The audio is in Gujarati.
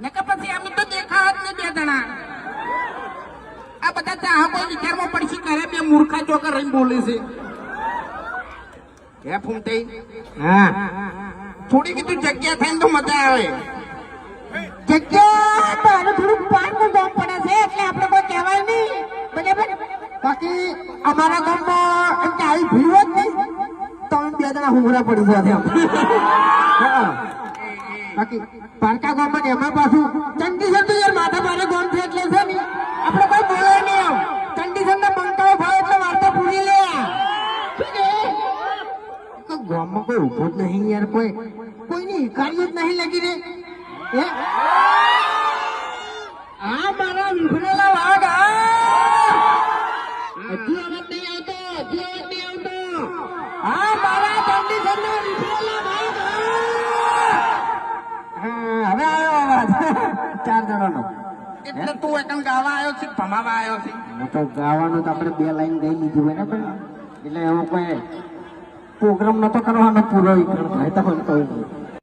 નકર પછી અમે તો દેખાત ને બે જણા આ બધા ચાહકો વિચારમાં પડશે કરે બે મૂર્ખા ચોકર રહીને બોલે છે હે ફૂમતે હા થોડી કીધું જગ્યા થાય ને તો મજા આવે જગ્યા તો આનું થોડું પાનનું ગામ પડે છે એટલે આપણે કોઈ કહેવાય નહીં બરાબર બાકી અમારા ગામમાં એમ કે આવી ભીડ હોત નહીં તો અમે બે જણા હુંગરા પડી ગયા બાકી પારકા ગામમાં ને એમાં પાછું ચંડીસર તો યાર માથા ભારે ગામ છે એટલે છે ને આપણે કોઈ બોલે નહીં આમ ચંડીસર ના બંકાઓ ભાવ એટલે વાર્તા પૂરી લે ગામમાં કોઈ ઉભો જ નહીં યાર કોઈની કાર્ય જ નહીં લગી રે આ મારા વિફરેલા વાઘ હજી અવાજ નહીં આવતો આ મારા ચંડીસરના વિફરેલા વાઘ હવે આવ્યો અવાજ 4 જણાનો એટલે તું એકમ ગાવા આવ્યો છે ભમાવા આવ્યો છે હું તો ગાવાનું તો આપણે 2 લાઈન ગઈ લીધી બરાબર એટલે એમાં કોઈ પ્રોગ્રામ નતો કરવાનો પૂરો ભાઈ તો કહું